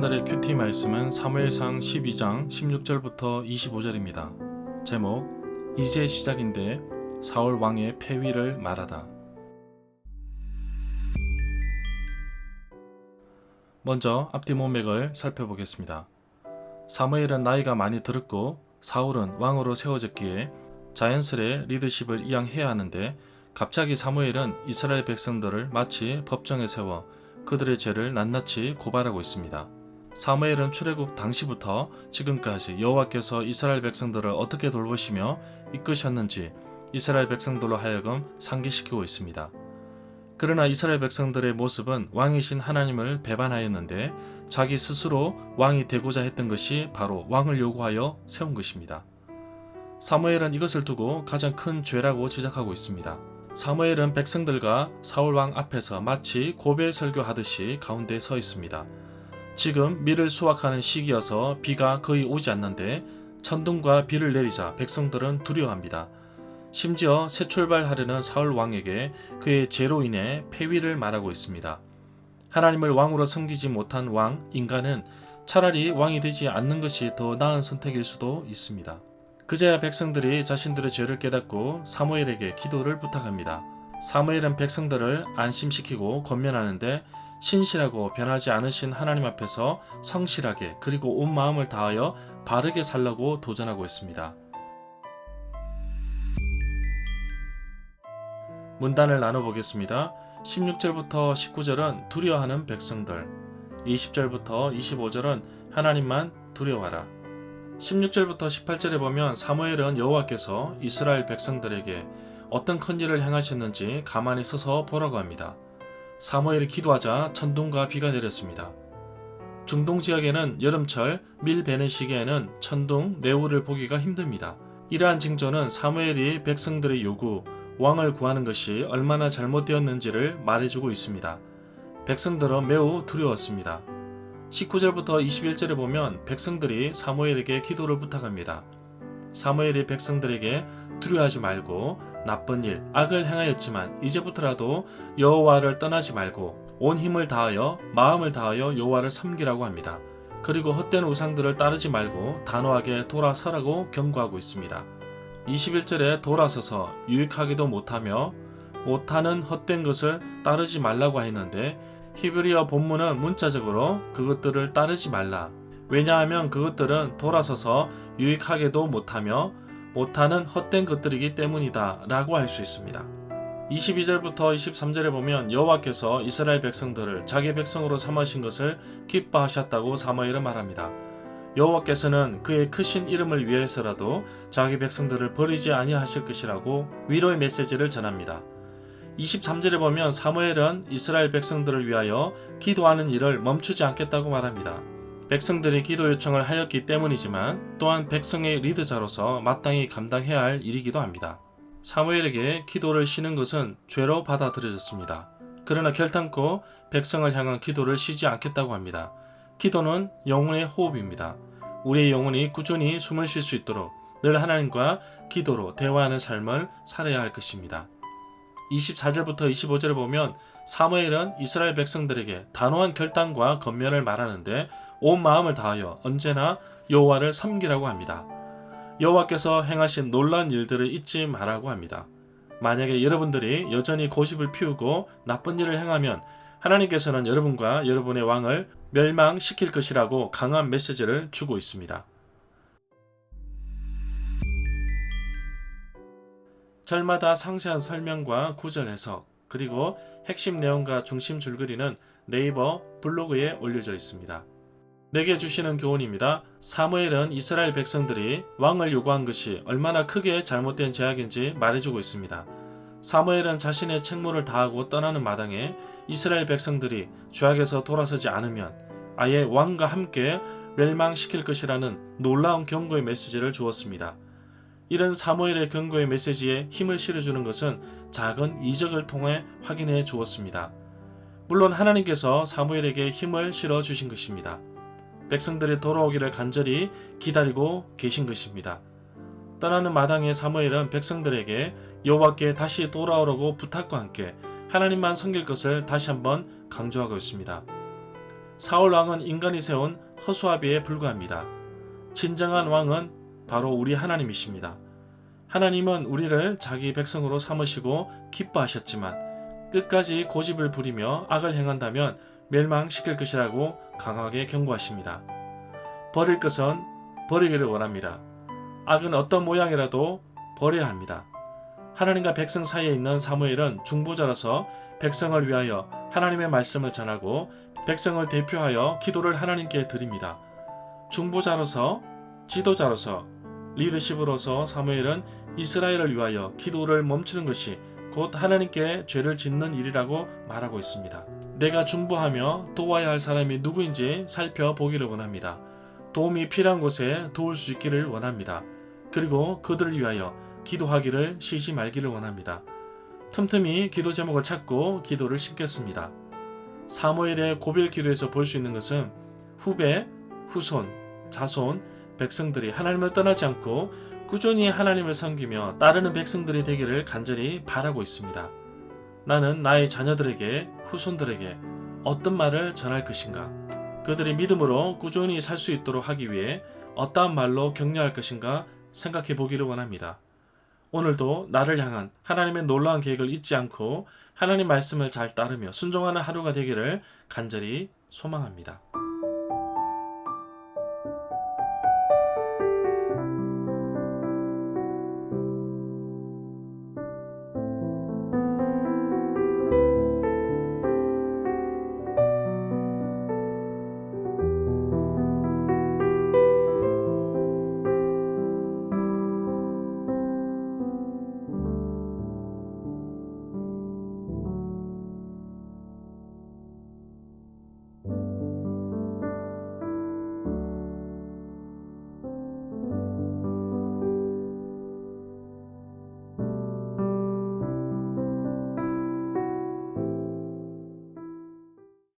오늘의 큐티 말씀은 사무엘상 12장 16절부터 25절입니다. 제목, 이제 시작인데 사울 왕의 폐위를 말하다. 먼저 앞뒤 문맥을 살펴보겠습니다. 사무엘은 나이가 많이 들었고 사울은 왕으로 세워졌기에 자연스레 리더십을 이양해야 하는데, 갑자기 사무엘은 이스라엘 백성들을 마치 법정에 세워 그들의 죄를 낱낱이 고발하고 있습니다. 사무엘은 출애굽 당시부터 지금까지 여호와께서 이스라엘 백성들을 어떻게 돌보시며 이끄셨는지 이스라엘 백성들로 하여금 상기시키고 있습니다. 그러나 이스라엘 백성들의 모습은 왕이신 하나님을 배반하였는데, 자기 스스로 왕이 되고자 했던 것이 바로 왕을 요구하여 세운 것입니다. 사무엘은 이것을 두고 가장 큰 죄라고 지적하고 있습니다. 사무엘은 백성들과 사울 왕 앞에서 마치 고별 설교하듯이 가운데 서 있습니다. 지금 밀을 수확하는 시기여서 비가 거의 오지 않는데 천둥과 비를 내리자 백성들은 두려워합니다. 심지어 새 출발하려는 사울 왕에게 그의 죄로 인해 폐위를 말하고 있습니다. 하나님을 왕으로 섬기지 못한 왕, 인간은 차라리 왕이 되지 않는 것이 더 나은 선택일 수도 있습니다. 그제야 백성들이 자신들의 죄를 깨닫고 사무엘에게 기도를 부탁합니다. 사무엘은 백성들을 안심시키고 권면하는데, 신실하고 변하지 않으신 하나님 앞에서 성실하게 그리고 온 마음을 다하여 바르게 살라고 도전하고 있습니다. 문단을 나눠보겠습니다. 16절부터 19절은 두려워하는 백성들, 20절부터 25절은 하나님만 두려워하라. 16절부터 18절에 보면 사무엘은 여호와께서 이스라엘 백성들에게 어떤 큰 일을 행하셨는지 가만히 서서 보라고 합니다. 사무엘이 기도하자 천둥과 비가 내렸습니다. 중동 지역에는 여름철 밀 베는 시기에는 천둥, 뇌우를 보기가 힘듭니다. 이러한 징조는 사무엘이 백성들의 요구, 왕을 구하는 것이 얼마나 잘못되었는지를 말해주고 있습니다. 백성들은 매우 두려웠습니다. 19절부터 21절에 보면 백성들이 사무엘에게 기도를 부탁합니다. 사무엘이 백성들에게 두려워하지 말고 나쁜 일, 악을 행하였지만 이제부터라도 여호와를 떠나지 말고 온 힘을 다하여 마음을 다하여 여호와를 섬기라고 합니다. 그리고 헛된 우상들을 따르지 말고 단호하게 돌아서라고 경고하고 있습니다. 21절에 돌아서서 유익하기도 못하며 못하는 헛된 것을 따르지 말라고 했는데, 히브리어 본문은 문자적으로 그것들을 따르지 말라. 왜냐하면 그것들은 돌아서서 유익하게도 못하며 못하는 헛된 것들이기 때문이다 라고 할 수 있습니다. 22절부터 23절에 보면 여호와께서 이스라엘 백성들을 자기 백성으로 삼으신 것을 기뻐하셨다고 사무엘은 말합니다. 여호와께서는 그의 크신 이름을 위해서라도 자기 백성들을 버리지 아니하실 것이라고 위로의 메시지를 전합니다. 23절에 보면 사무엘은 이스라엘 백성들을 위하여 기도하는 일을 멈추지 않겠다고 말합니다. 백성들이 기도 요청을 하였기 때문이지만 또한 백성의 리더자로서 마땅히 감당해야 할 일이기도 합니다. 사무엘에게 기도를 쉬는 것은 죄로 받아들여졌습니다. 그러나 결단코 백성을 향한 기도를 쉬지 않겠다고 합니다. 기도는 영혼의 호흡입니다. 우리의 영혼이 꾸준히 숨을 쉴 수 있도록 늘 하나님과 기도로 대화하는 삶을 살아야 할 것입니다. 24절부터 25절을 보면 사무엘은 이스라엘 백성들에게 단호한 결단과 권면을 말하는데, 온 마음을 다하여 언제나 여호와를 섬기라고 합니다. 여호와께서 행하신 놀라운 일들을 잊지 말라고 합니다. 만약에 여러분들이 여전히 고집을 피우고 나쁜 일을 행하면 하나님께서는 여러분과 여러분의 왕을 멸망시킬 것이라고 강한 메시지를 주고 있습니다. 절마다 상세한 설명과 구절 해석, 그리고 핵심 내용과 중심 줄거리는 네이버 블로그에 올려져 있습니다. 내게 주시는 교훈입니다. 사무엘은 이스라엘 백성들이 왕을 요구한 것이 얼마나 크게 잘못된 제약인지 말해주고 있습니다. 사무엘은 자신의 책무를 다하고 떠나는 마당에 이스라엘 백성들이 죄악에서 돌아서지 않으면 아예 왕과 함께 멸망시킬 것이라는 놀라운 경고의 메시지를 주었습니다. 이런 사무엘의 경고의 메시지에 힘을 실어주는 것은 작은 이적을 통해 확인해 주었습니다. 물론 하나님께서 사무엘에게 힘을 실어 주신 것입니다. 백성들이 돌아오기를 간절히 기다리고 계신 것입니다. 떠나는 마당에 사무엘은 백성들에게 여호와께 다시 돌아오라고 부탁과 함께 하나님만 섬길 것을 다시 한번 강조하고 있습니다. 사울 왕은 인간이 세운 허수아비에 불과합니다. 진정한 왕은 바로 우리 하나님이십니다. 하나님은 우리를 자기 백성으로 삼으시고 기뻐하셨지만 끝까지 고집을 부리며 악을 행한다면 멸망시킬 것이라고 강하게 경고하십니다. 버릴 것은 버리기를 원합니다. 악은 어떤 모양이라도 버려야 합니다. 하나님과 백성 사이에 있는 사무엘은 중보자로서 백성을 위하여 하나님의 말씀을 전하고 백성을 대표하여 기도를 하나님께 드립니다. 중보자로서, 지도자로서, 리더십으로서 사무엘은 이스라엘을 위하여 기도를 멈추는 것이 곧 하나님께 죄를 짓는 일이라고 말하고 있습니다. 내가 중보하며 도와야 할 사람이 누구인지 살펴보기를 원합니다. 도움이 필요한 곳에 도울 수 있기를 원합니다. 그리고 그들을 위하여 기도하기를 쉬지 말기를 원합니다. 틈틈이 기도 제목을 찾고 기도를 심겠습니다. 사무엘의 고별 기도에서 볼 수 있는 것은 후배, 후손, 자손, 백성들이 하나님을 떠나지 않고 꾸준히 하나님을 섬기며 따르는 백성들이 되기를 간절히 바라고 있습니다. 나는 나의 자녀들에게, 후손들에게 어떤 말을 전할 것인가? 그들이 믿음으로 꾸준히 살 수 있도록 하기 위해 어떠한 말로 격려할 것인가 생각해 보기를 원합니다. 오늘도 나를 향한 하나님의 놀라운 계획을 잊지 않고 하나님 말씀을 잘 따르며 순종하는 하루가 되기를 간절히 소망합니다.